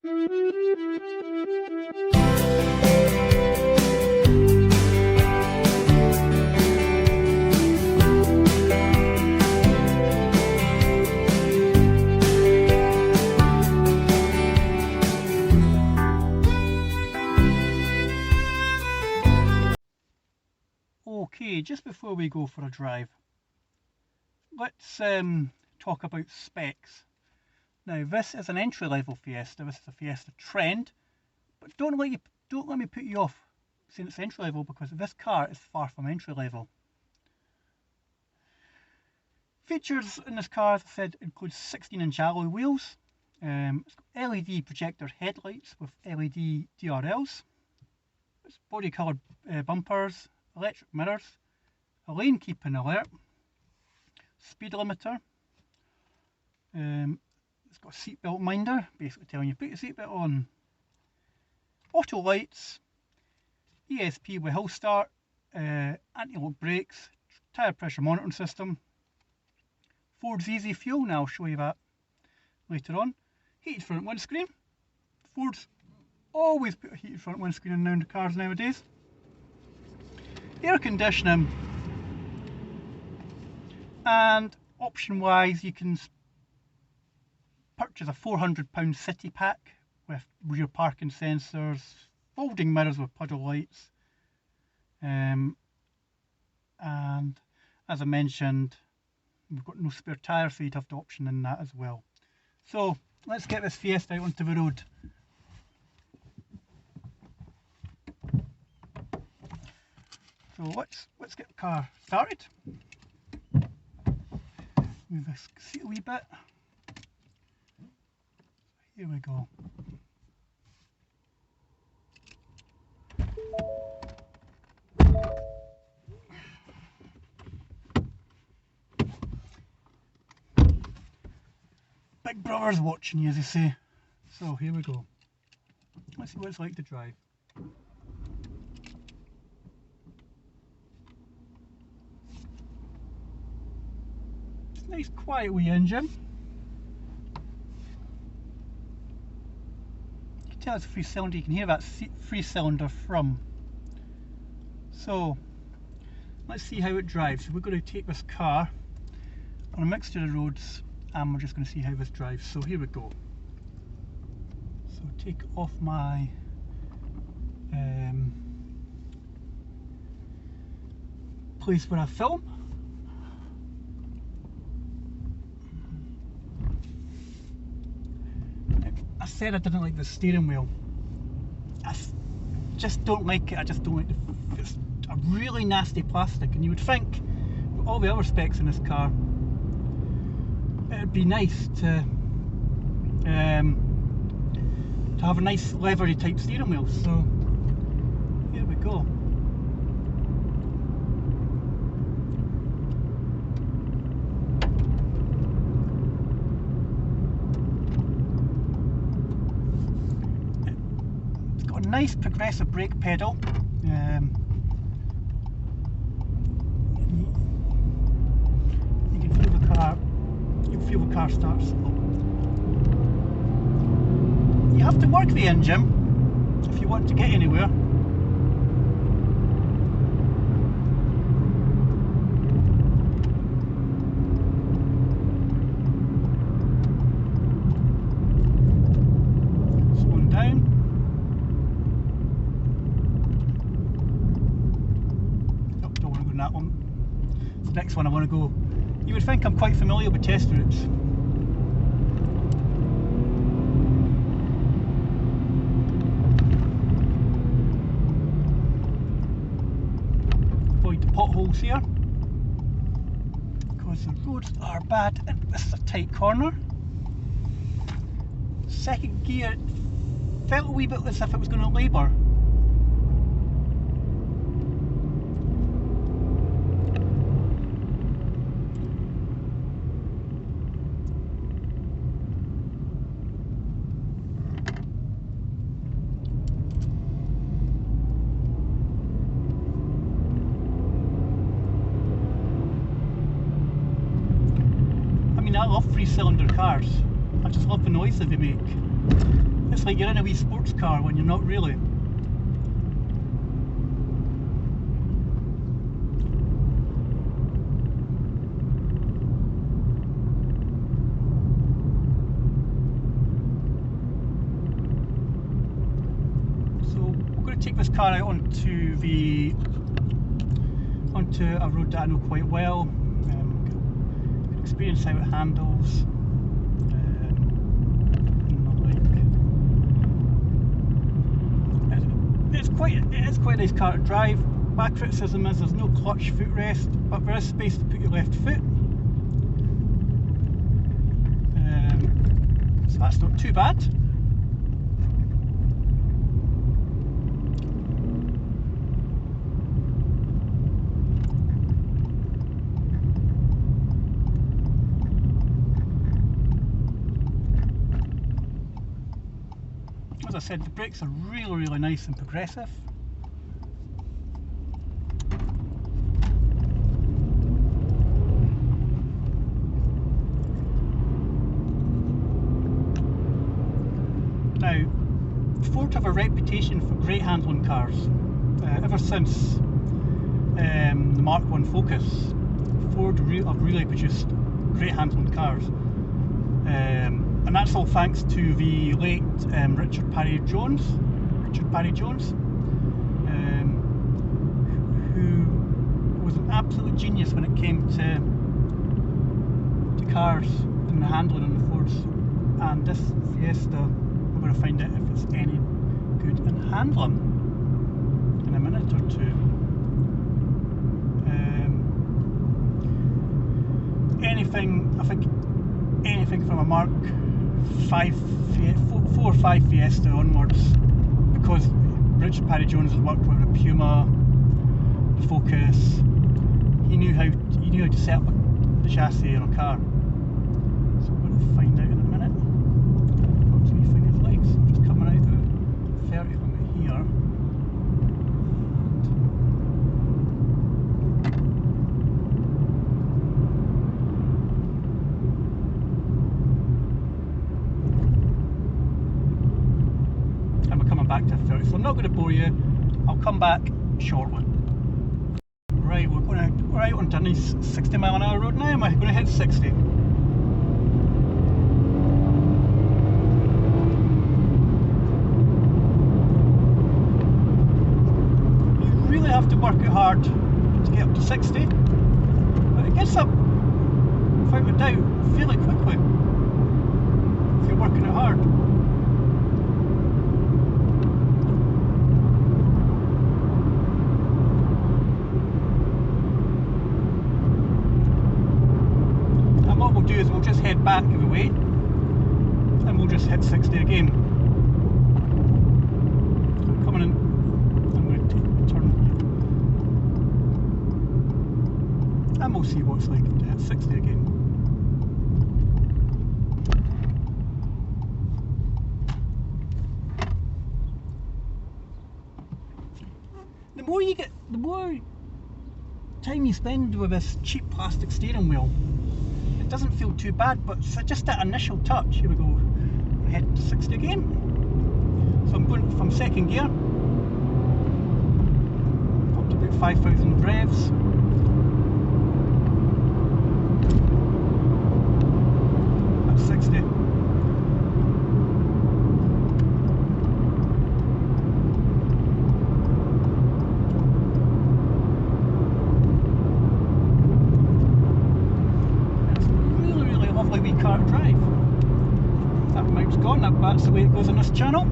Okay, just before we go for a drive, let's talk about specs. Now, this is an entry-level Fiesta. This is a Fiesta Trend, but don't let me put you off saying it's entry-level, because this car is far from entry-level. Features in this car, as I said, include 16-inch alloy wheels. It's got LED projector headlights with LED DRLs. It's body-coloured bumpers, electric mirrors, a lane keeping alert, speed limiter. It's got a seatbelt minder, basically telling you put your seatbelt on. Auto lights, ESP with hill start, anti-lock brakes, tyre pressure monitoring system. Ford's Easy Fuel, now I'll show you that later on. Heated front windscreen. Ford's always put a heated front windscreen in the cars nowadays. Air conditioning, and option wise you can purchase a £400 city pack with rear parking sensors, folding mirrors with puddle lights, and as I mentioned, we've got no spare tyre, so you'd have the option in that as well. So let's get this Fiesta out onto the road. So let's get the car started. Move this seat a wee bit. Here we go. Big brother's watching you, as they say. So here we go. Let's see what it's like to drive. Nice quiet wee engine. You can tell it's a 3-cylinder, you can hear that 3-cylinder from. So let's see how it drives. We're going to take this car on a mixture of roads and we're just going to see how this drives. So here we go. So take off my place where I film. I said I didn't like the steering wheel. I just don't like it. I just don't like it's a really nasty plastic, and you would think with all the other specs in this car it'd be nice to have a nice leathery type steering wheel. So here we go. Nice progressive brake pedal. You can feel the car start slow. You have to work the engine if you want to get anywhere. Slowing down. That one. It's the next one I want to go. You would think I'm quite familiar with test routes. Avoid the potholes here because the roads are bad and this is a tight corner. Second gear, it felt a wee bit as if it was going to labour. I love 3-cylinder cars. I just love the noise that they make. It's like you're in a wee sports car when you're not really. So we're going to take this car out onto a road that I know quite well. Experience how it handles. It is quite a nice car to drive. My criticism is there's no clutch footrest, but there is space to put your left foot. So that's not too bad. As I said, the brakes are really nice and progressive. Now, Ford have a reputation for great handling cars. Ever since the Mark I Focus, Ford have really produced great handling cars. And that's all thanks to the late Richard Parry Jones, who was an absolute genius when it came to cars and the handling on the Fords. And this Fiesta, we're going to find out if it's any good in handling in a minute or two. Anything from a Mark 4 or 5 Fiesta onwards, because Richard Parry Jones has worked with the Puma, the Focus. He knew how to set up the chassis in a car. So we're going to find out in a minute what this wee thing is like. So I'm just coming out of 30 limit here. Back to 30, so I'm not going to bore you. I'll come back shortly. Right, we're out onto a nice 60-mile-an-hour road now. Am I going to hit 60? You really have to work it hard to get up to 60, but it gets up, without a doubt, fairly quickly if you're working it hard. Is we'll just head back of the way and we'll just hit 60 again. I'm coming in, I'm going to turn and we'll see what it's like to hit 60 again. The more time you spend with this cheap plastic steering wheel, it doesn't feel too bad, but just that initial touch. Here we go, head to 60 again. So I'm going from second gear up to about 5,000 revs. That's 60. Car to drive. That mount's gone, that's the way it goes on this channel.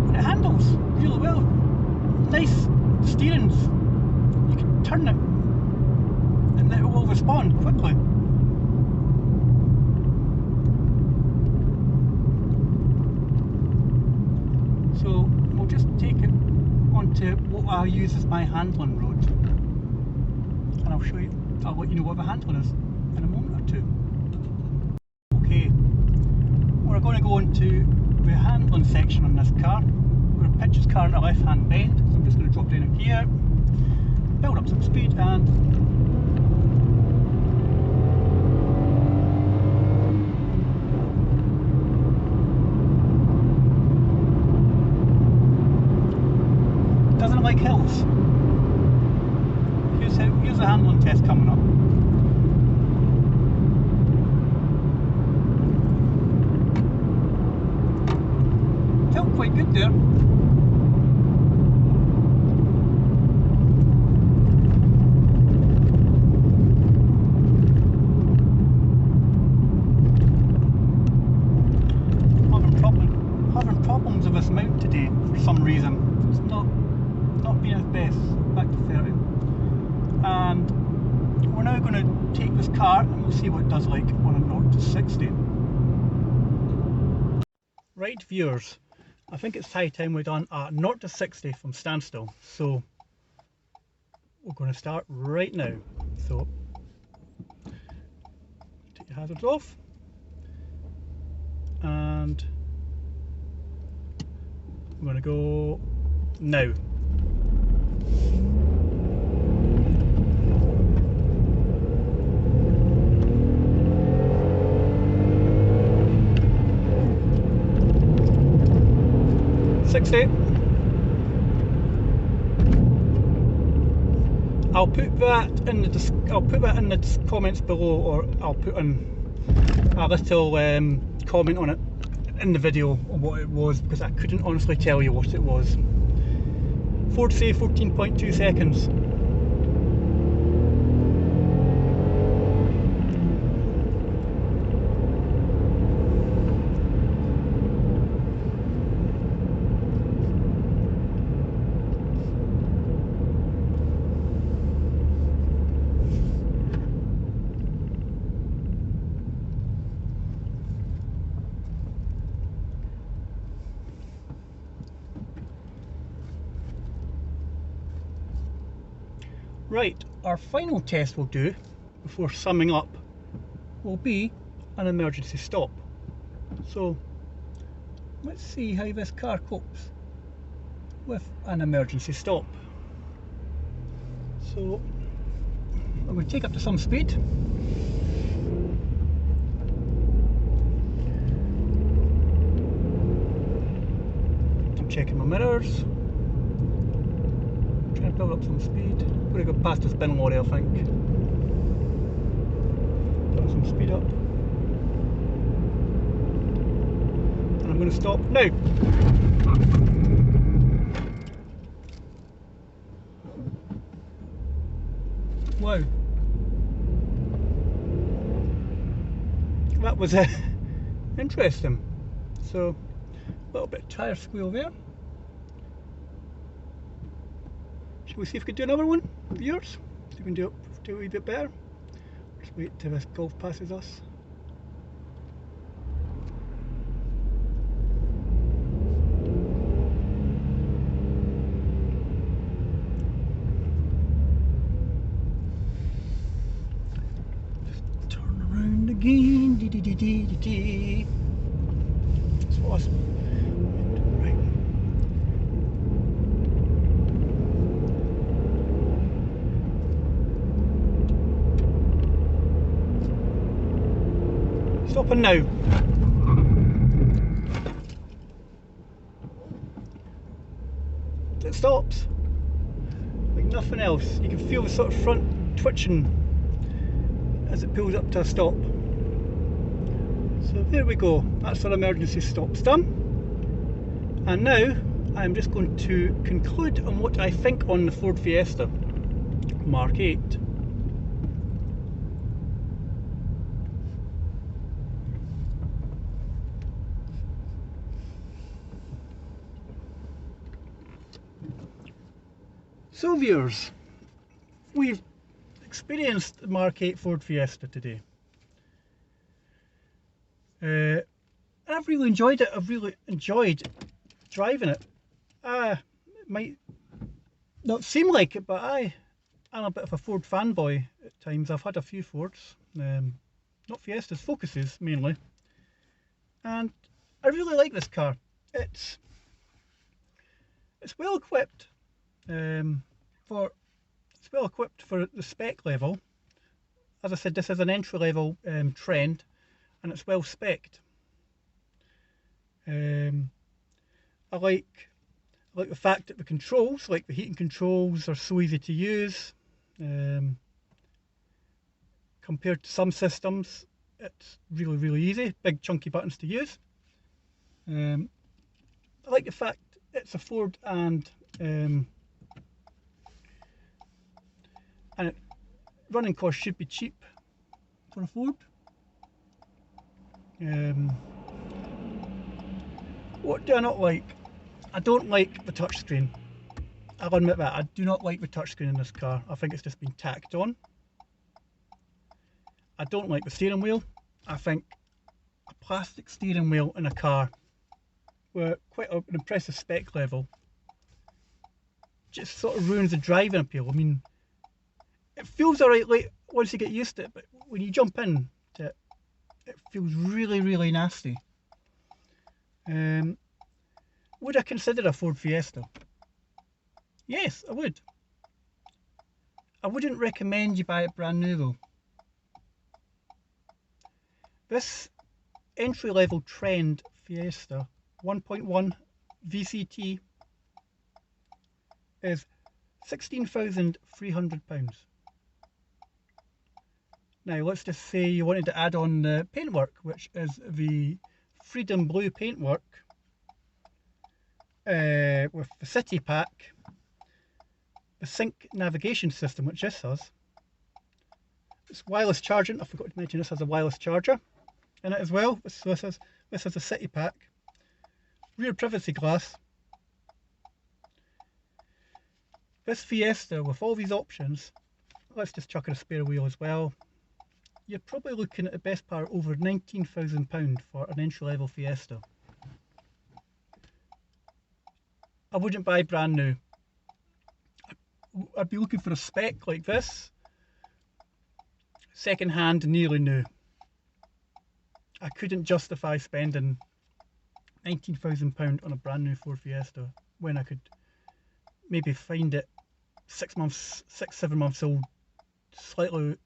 And it handles really well. Nice steerings. You can turn it and it will respond quickly. So we'll just take it onto what I use as my handling road. And I'll let you know what the handling is in a moment or two. Okay, we're going to go into the handling section on this car. We're going to pitch this car into a left hand bend, so I'm just going to drop down a gear, build up some speed and out there. Having problems with this mount today for some reason. It's not been its best. Back to 30. And we're now going to take this car and we'll see what it does like on a 0 to 60. Right viewers, I think it's high time we've done a 0 to 60 from standstill. So we're going to start right now. So take your hazards off and I'm going to go now. I'll put that in the comments below, or I'll put in a little comment on it in the video on what it was, because I couldn't honestly tell you what it was. Ford say 14.2 seconds. Right, our final test we'll do before summing up will be an emergency stop. So let's see how this car copes with an emergency stop. So I'm going to take up to some speed. I'm checking my mirrors. Trying to build up some speed. We're going to go past this bin lorry, I think. Build some speed up. And I'm going to stop now. Wow. That was interesting. So, a little bit of tyre squeal there. Shall we see if we can do another one, viewers? See if we can do it a wee bit better. Just wait till this Golf passes us. Just turn around again. Dee dee dee dee dee dee. That's awesome. Right. Stopping now. It stops. Like nothing else. You can feel the sort of front twitching as it pulls up to a stop. So there we go. That's our emergency stops done. And now I'm just going to conclude on what I think on the Ford Fiesta Mark 8. So viewers, we've experienced the Mark 8 Ford Fiesta today. I've really enjoyed it. I've really enjoyed driving it. It might not seem like it, but I'm a bit of a Ford fanboy at times. I've had a few Fords, not Fiestas, Focuses mainly, and I really like this car. It's well equipped. It's well equipped for the spec level. As I said, this is an entry level Trend, and it's well spec'd. I like the fact that the controls, like the heating controls, are so easy to use. Compared to some systems, it's really easy. Big chunky buttons to use. I like the fact it's a Ford and running costs should be cheap for a Ford. What do I not like? I don't like the touchscreen. I'll admit that. I do not like the touchscreen in this car. I think it's just been tacked on. I don't like the steering wheel. I think a plastic steering wheel in a car with quite an impressive spec level just sort of ruins the driving appeal. I mean, it feels alright like once you get used to it, but when you jump in to it, it feels really, really nasty. Would I consider a Ford Fiesta? Yes, I would. I wouldn't recommend you buy it brand new though. This entry-level Trend Fiesta 1.1 VCT is £16,300. Now let's just say you wanted to add on the paintwork, which is the Freedom Blue paintwork with the City Pack, the Sync navigation system, which this has. It's wireless charging. I forgot to mention this has a wireless charger in it as well. So this is a City Pack. Rear privacy glass. This Fiesta with all these options, let's just chuck in a spare wheel as well. You're probably looking at the best part over £19,000 for an entry-level Fiesta. I wouldn't buy brand new. I'd be looking for a spec like this, second hand, nearly new. I couldn't justify spending £19,000 on a brand new Ford Fiesta when I could maybe find it 6 months, 7 months old, slightly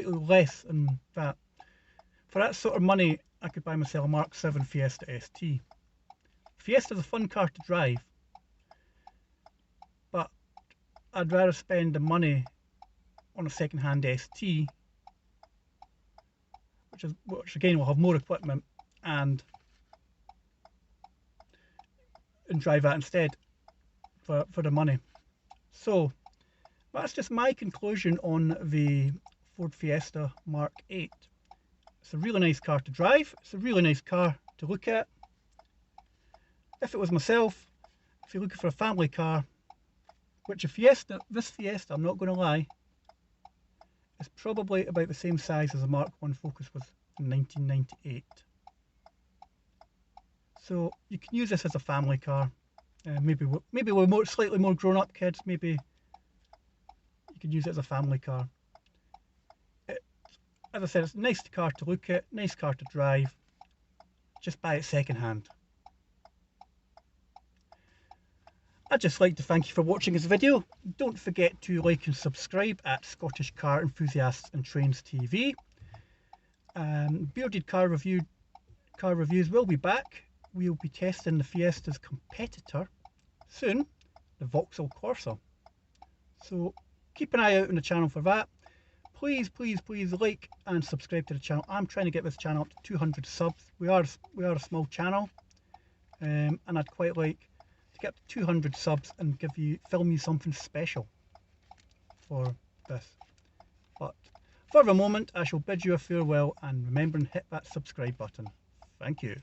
less than that. For that sort of money, I could buy myself a Mark 7 Fiesta ST. Fiesta's a fun car to drive, but I'd rather spend the money on a second-hand ST, which again will have more equipment, and drive that instead for the money. So that's just my conclusion on the Ford Fiesta Mark 8. It's a really nice car to drive. It's a really nice car to look at. If it was myself, if you're looking for a family car, which this Fiesta, I'm not going to lie, is probably about the same size as a Mark 1 Focus was in 1998. So you can use this as a family car. Maybe with slightly more grown-up kids, maybe you could use it as a family car. As I said, it's a nice car to look at, nice car to drive. Just buy it second hand. I'd just like to thank you for watching this video. Don't forget to like and subscribe at Scottish Car Enthusiasts and Trains TV. Bearded Car Reviews will be back. We'll be testing the Fiesta's competitor soon, the Vauxhall Corsa. So keep an eye out on the channel for that. Please like and subscribe to the channel. I'm trying to get this channel up to 200 subs. We are a small channel, and I'd quite like to get up to 200 subs and film you something special for this. But for the moment, I shall bid you a farewell, and remember and hit that subscribe button. Thank you.